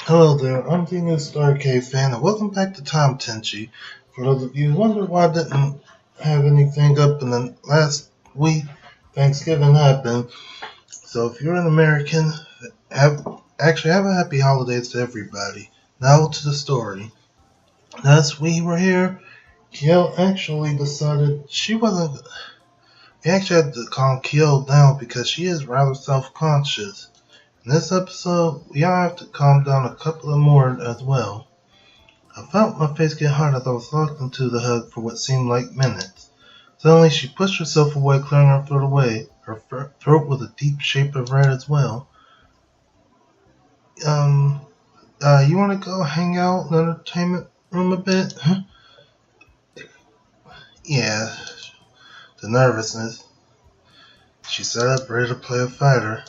Hello there, I'm the Newstarcadefan, and welcome back to Time Tenshi. For those of you who wonder why I didn't have anything up in the last week, Thanksgiving happened. So if you're an American, have a happy holidays to everybody. Now to the story. As we were here, Kiel actually decided she wasn't. We actually had to calm Kiel down because she is rather self-conscious. In this episode, we all have to calm down a couple of more as well. I felt my face get hot as I was locked into the hug for what seemed like minutes. Suddenly she pushed herself away, clearing her throat away. Her throat was a deep shape of red as well. You want to go hang out in the entertainment room a bit? Yeah, the nervousness. She sat up, ready to play a fighter.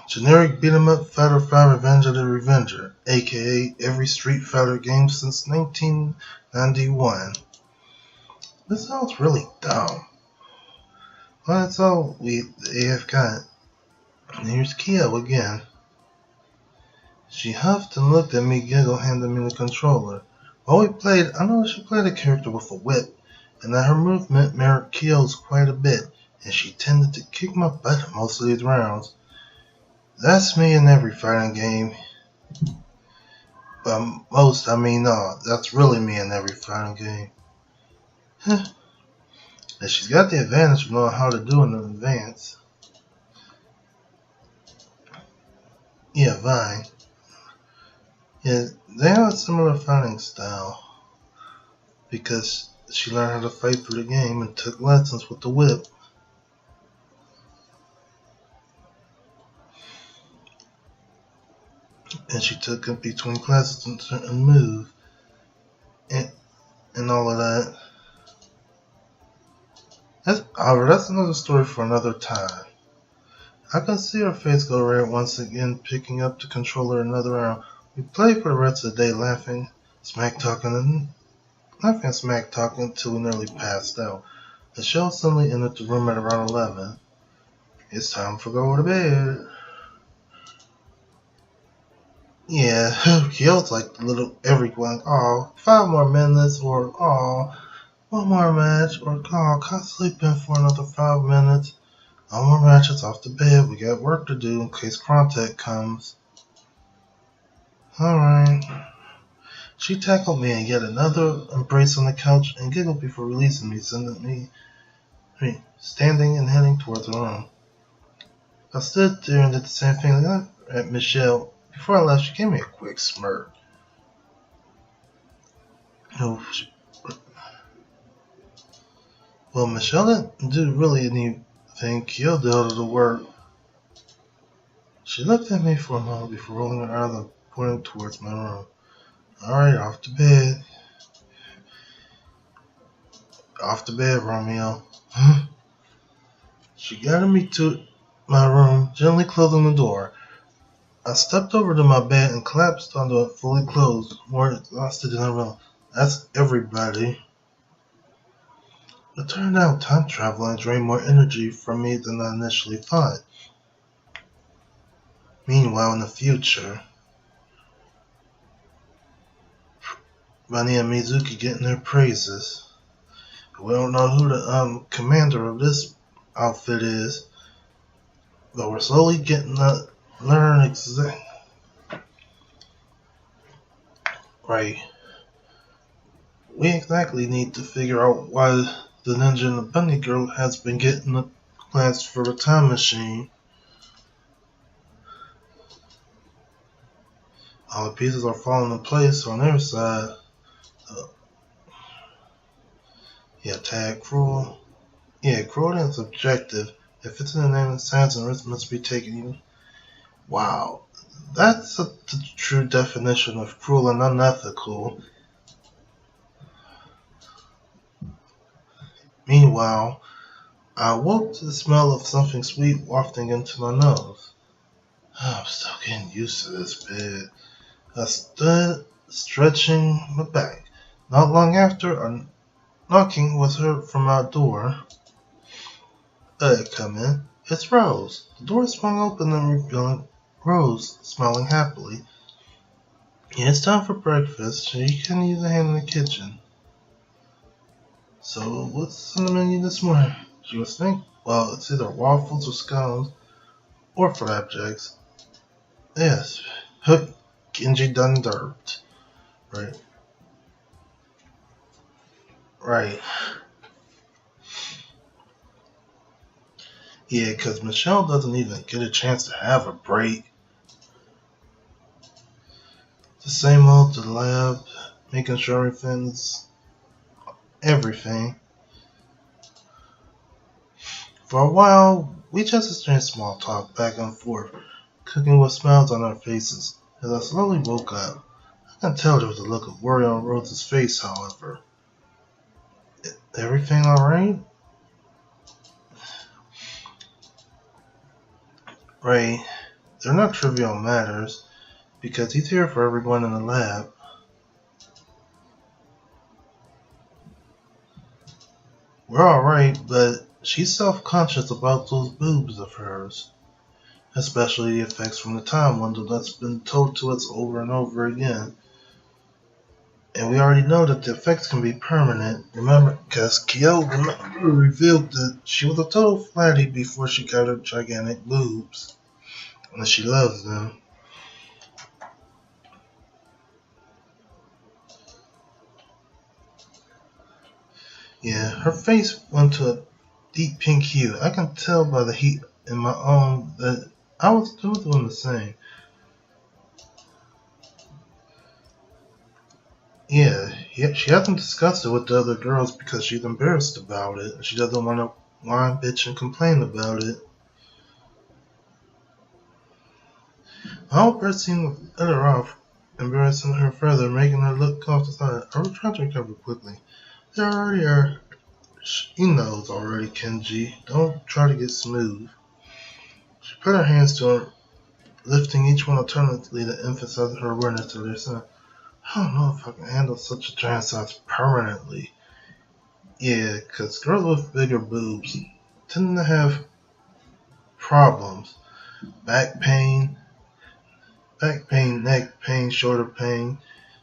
Generic beat-em-up Fighter 5 Revenge of the Revenger, aka every Street Fighter game since 1991. This sounds really dumb. Well, that's all they have got. And here's Kyo again. She huffed and looked at me, giggled, handed me the controller. While we played, I noticed she played a character with a whip, and that her movement mirrored Kyo's quite a bit, and she tended to kick my butt most of these rounds. That's me in every fighting game. That's really me in every fighting game. And she's got the advantage of knowing how to do it in advance. Yeah, Vine. Yeah, they have a similar fighting style. Because she learned how to fight through the game and took lessons with the whip. And she took it between classes and move. And all of that. That's another story for another time. I can see her face go red once again, picking up the controller another round. We played for the rest of the day, laughing, smack talking until we nearly passed out. The show suddenly entered the room at around 11. It's time for go to bed. Yeah, Kyo's like the little everyone. Oh, 5 more minutes, or oh, 1 more match, or oh, can't sleep in for another 5 minutes. No more matches, off to bed. We got work to do in case contact comes. Alright. She tackled me in yet another embrace on the couch and giggled before releasing me, sending me standing and heading towards the room. I stood there and did the same thing at Michelle. Before I left, she gave me a quick smirk. Well, Michelle didn't do really anything. Kyo did all of the work. She looked at me for a moment before rolling her eyes and pointing towards my room. Alright, off to bed. Off to bed, Romeo. She guided me to my room, gently closing the door. I stepped over to my bed and collapsed onto it fully closed, more exhausted than ever. That's everybody. It turned out time traveling drained more energy from me than I initially thought. Meanwhile, in the future, Bunni and Mizuki getting their praises. We don't know who the commander of this outfit is, but we're slowly getting to learn exactly. Right. We exactly need to figure out why the ninja and the bunny girl has been getting the class for the time machine. All the pieces are falling in place on their side. Tag cruel. Yeah, cruelty is subjective. If it's in the name of science and risk must be taken. Wow, that's the true definition of cruel and unethical. Meanwhile, I woke to the smell of something sweet wafting into my nose. I'm still getting used to this bed. I stood stretching my back. Not long after, a knocking was heard from our door. Come in. It's Rose. The door swung open and revealing Rose, smiling happily. Yeah, it's time for breakfast. You can use a hand in the kitchen. So, what's on the menu this morning? She was thinking, well, it's either waffles or scones or flapjacks. Yes, Hook, Genji done dirt. Right, right. Yeah, because Michelle doesn't even get a chance to have a break. The same old to the lab, making sure everything's everything. For a while, we just exchanged small talk back and forth, cooking with smiles on our faces. As I slowly woke up, I can tell there was a look of worry on Rose's face, however. Everything alright? Ray, they're not trivial matters, because he's here for everyone in the lab. We're alright, but she's self-conscious about those boobs of hers, especially the effects from the time window that's been told to us over and over again. And we already know that the effects can be permanent. Remember, because Kyo revealed that she was a total flatty before she got her gigantic boobs. And that she loves them. Yeah, her face went to a deep pink hue. I can tell by the heat in my own that I was still doing the same. Yeah, she hasn't discussed it with the other girls because she's embarrassed about it. She doesn't want to whine, bitch, and complain about it. I hope her seemed better off, embarrassing her further, making her look off the side. I was trying to recover quickly. They already are. She knows already, Kenji. Don't try to get smooth. She put her hands to her, lifting each one alternately to emphasize her awareness of their son. I don't know if I can handle such a giant size permanently. Yeah, 'cause girls with bigger boobs tend to have problems. Back pain, neck pain, shoulder pain.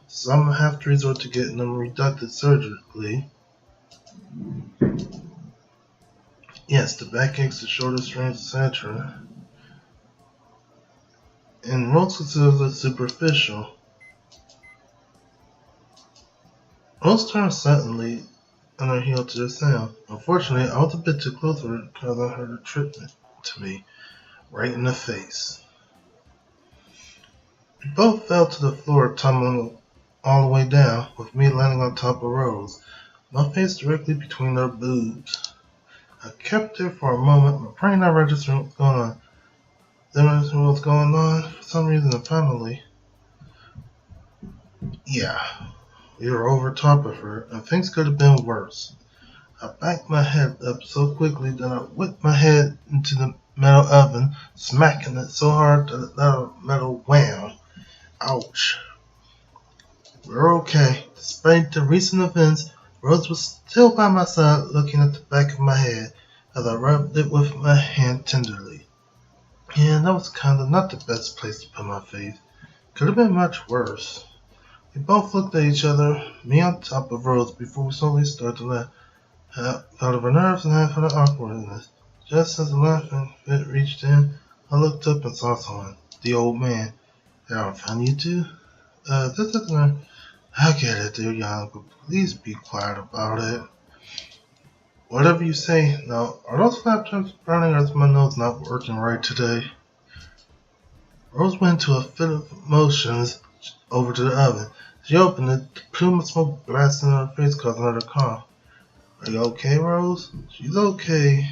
Some have to resort to getting them reducted surgically. Yes, the backaches, the shoulder strains, etc. And most consider it superficial. Most turned suddenly on her heel to the sound. Unfortunately, I was a bit too close to her because I heard her tripping to me, right in the face. We both fell to the floor, tumbling all the way down, with me landing on top of Rose, my face directly between her boobs. I kept there for a moment, my brain not registering what's going on. Then registering what's going on, for some reason, and finally, yeah, we were over top of her, and things could have been worse. I backed my head up so quickly that I whipped my head into the metal oven, smacking it so hard that it let a metal wham. Ouch. We're okay. Despite the recent events, Rose was still by my side looking at the back of my head as I rubbed it with my hand tenderly. Yeah, that was kinda not the best place to put my face. Could have been much worse. We both looked at each other, me on top of Rose, before we slowly started to laugh. Half out of her nerves and half out of awkwardness. Just as the laughing fit reached in, I looked up and saw someone. The old man. Harold, found you two? This isn't. I get it, they're young, but please be quiet about it. Whatever you say. Now, are those flapjacks burning or is my nose not working right today? Rose went into a fit of emotions over to the oven. She opened it, the plume of smoke blasting in her face, causing her to cough. Are you okay, Rose? She's okay.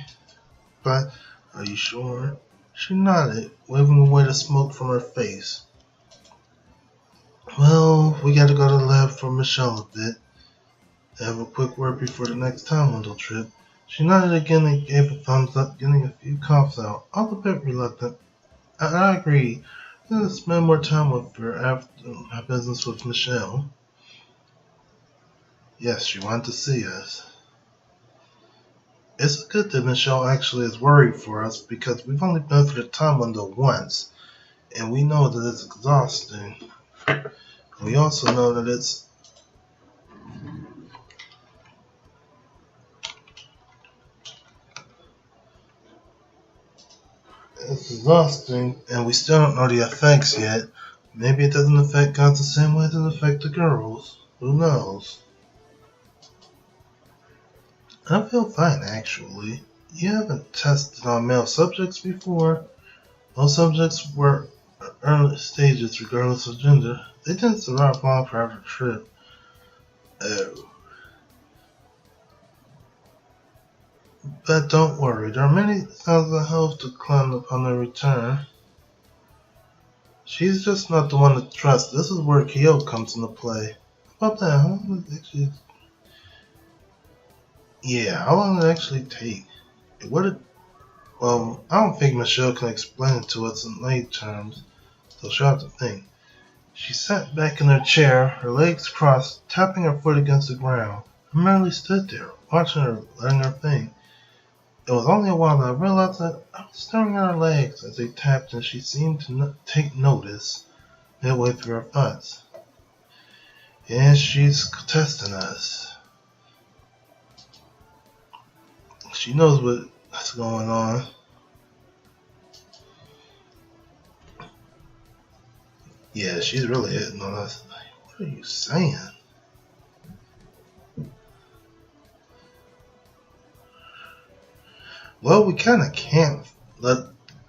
But, are you sure? She nodded, waving away the smoke from her face. Well, we gotta go to the lab for Michelle a bit. Have a quick word before the next time window trip. She nodded again and gave a thumbs up, getting a few coughs out. I was a bit reluctant. I agree. I'm gonna spend more time with her after my business with Michelle. Yes, she wanted to see us. It's good that Michelle actually is worried for us because we've only been through the time window once. And we know that it's exhausting. We also know that it's exhausting, and we still don't know the effects yet. Maybe it doesn't affect guys the same way it doesn't affect the girls. Who knows? I feel fine, actually. You haven't tested on male subjects before? Those subjects were early stages regardless of gender. They didn't survive long for our trip. Oh. But don't worry, there are many thousands of health to climb upon their return. She's just not the one to trust. This is where Kyo comes into play. How about that, huh? Yeah, how long did it actually take? Well, I don't think Michelle can explain it to us in lay terms, so she'll have to think. She sat back in her chair, her legs crossed, tapping her foot against the ground. I merely stood there, watching her, letting her think. It was only a while that I realized that I was staring at her legs as they tapped, and she seemed to take notice midway through her thoughts. And she's testing us. She knows what's going on. Yeah, she's really hitting on us. What are you saying? Well, we kind of can't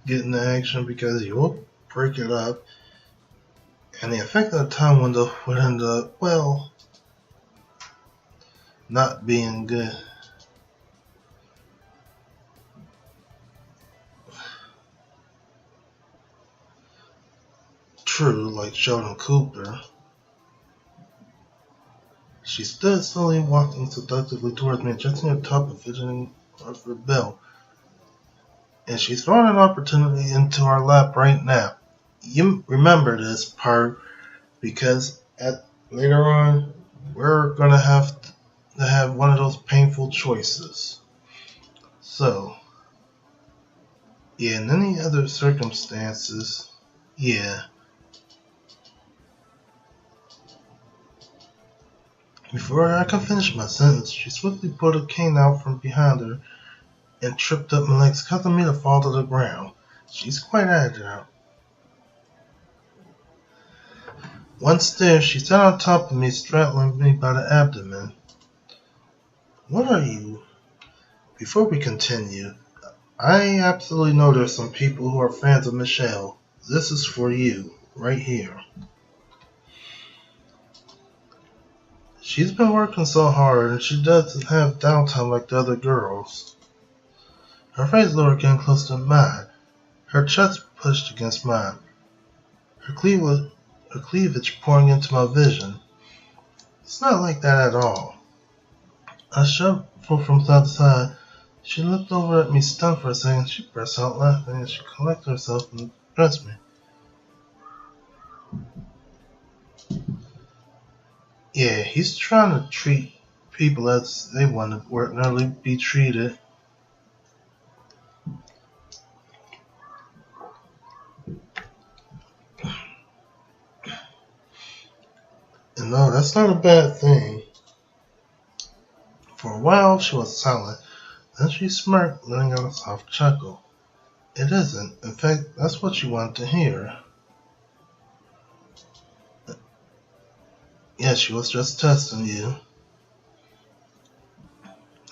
get into action because you will break it up. And the effect of the time window would end up, well, not being good. True, like Sheldon Cooper. She stood slowly, walking seductively towards me, adjusting her top and fidgeting of her belt. And she's throwing an opportunity into our lap right now. You remember this part because later on we're gonna have to have one of those painful choices. So, yeah, in any other circumstances, yeah. Before I could finish my sentence, she swiftly pulled a cane out from behind her and tripped up my legs, causing me to fall to the ground. She's quite agile. Once there, she sat on top of me, straddling me by the abdomen. What are you? Before we continue, I absolutely know there's some people who are fans of Michelle. This is for you, right here. She's been working so hard, and she doesn't have downtime like the other girls. Her face lowered, getting close to mine. Her chest pushed against mine. Her cleavage pouring into my vision. It's not like that at all. I shuffled from side to side. She looked over at me, stunned for a second. She burst out laughing as she collected herself and addressed me. Yeah, he's trying to treat people as they want to ordinarily be treated. And no, that's not a bad thing. For a while, she was silent. Then she smirked, letting out a soft chuckle. It isn't. In fact, that's what you want to hear. Yeah, she was just testing you.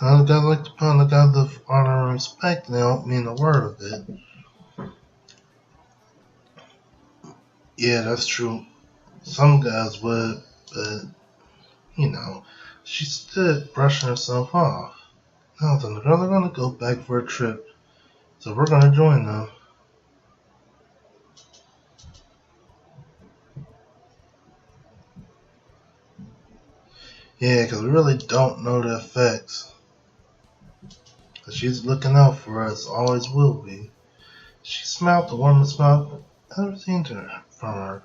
Now, the guys like to put on the guys of honor and respect, and they don't mean a word of it. Yeah, that's true. Some guys would, but, she stood brushing herself off. Now then, the girls are going to go back for a trip, so we're going to join them. Yeah, because we really don't know the effects. But she's looking out for us, always will be. She smiled the warmest smile I've ever seen from her,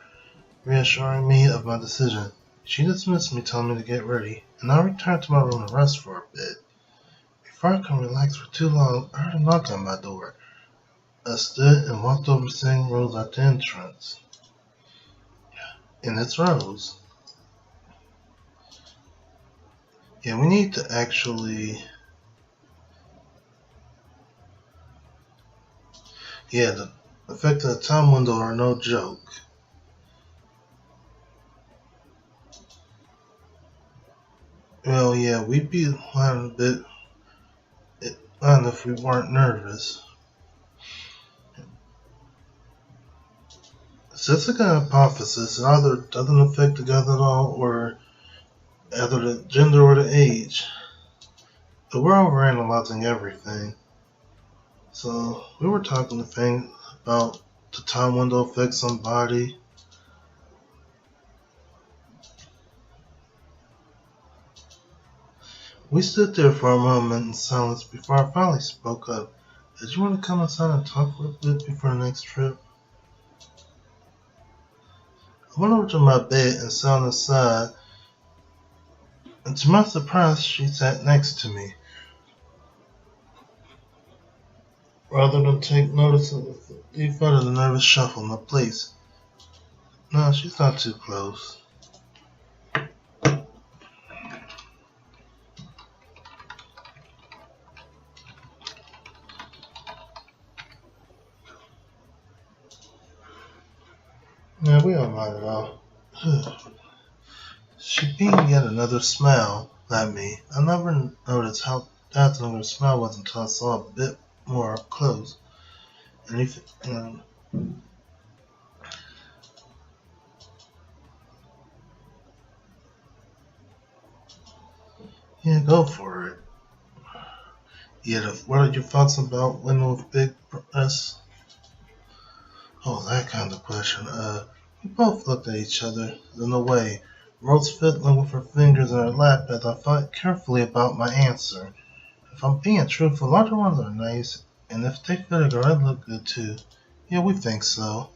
reassuring me of my decision. She dismissed me, telling me to get ready, and I returned to my room to rest for a bit. Before I could relax for too long, I heard a knock on my door. I stood and walked over seeing Rose at the entrance. And it's Rose. Yeah, we need to actually... Yeah, the effects of the time window are no joke. Well, yeah, we'd be a bit if we weren't nervous. So it's like a hypothesis. It either doesn't affect the guys at all, or either the gender or the age. But we're overanalyzing everything. So we were talking to things about the time window affect somebody. We stood there for a moment in silence before I finally spoke up. Did you want to come inside and talk for a bit before the next trip? I went over to my bed and sat on the side, and to my surprise, she sat next to me. Rather than take notice of the effect of the nervous shuffle in the place. No, she's not too close. Yeah, we don't mind at all. She beamed yet another smile at me. I never noticed how dazzling her smile was until I saw a bit more up close. Yeah, go for it. Yeah, what are your thoughts about women with big breasts? Oh, that kind of question. We both looked at each other. In a way, Rose fiddling with her fingers in her lap as I thought carefully about my answer. If I'm being truthful, larger ones are nice, and if they fit a girl, I'd look good too. Yeah, we think so.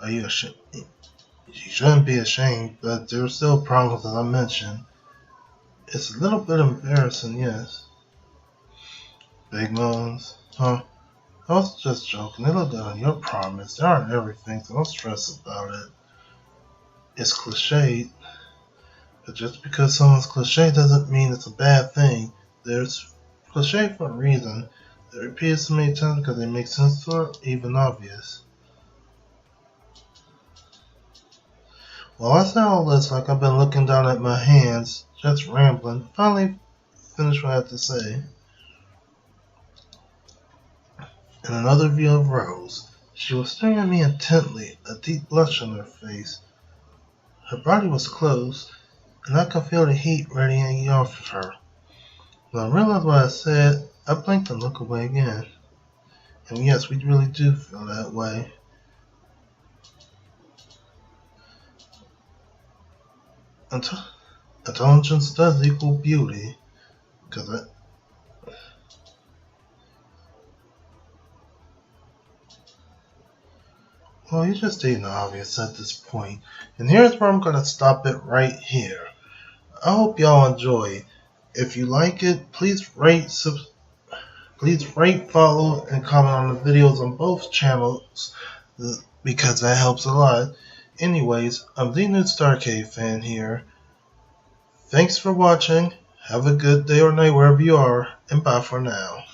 Are you ashamed? You shouldn't be ashamed, but there are still problems, as I mentioned. It's a little bit embarrassing, yes. Big moans? Huh? I was just joking. They look good on your promise. They aren't everything, so don't stress about it. It's cliched, but just because someone's cliche doesn't mean it's a bad thing. There's cliche for a reason. They're repeated so many times because they make sense or even obvious. Well, I said all this like I've been looking down at my hands, just rambling. Finally finished what I had to say. In another view of Rose, she was staring at me intently, a deep blush on her face. Her body was closed, and I could feel the heat radiating off of her. When I realized what I said, I blinked and looked away again. And yes, we really do feel that way. Intelligence does equal beauty, well, you're just stating the obvious at this point. And here's where I'm going to stop it right here. I hope y'all enjoy. If you like it, please rate, follow, and comment on the videos on both channels because that helps a lot. Anyways, I'm the Newstarcadefan here. Thanks for watching. Have a good day or night wherever you are, and bye for now.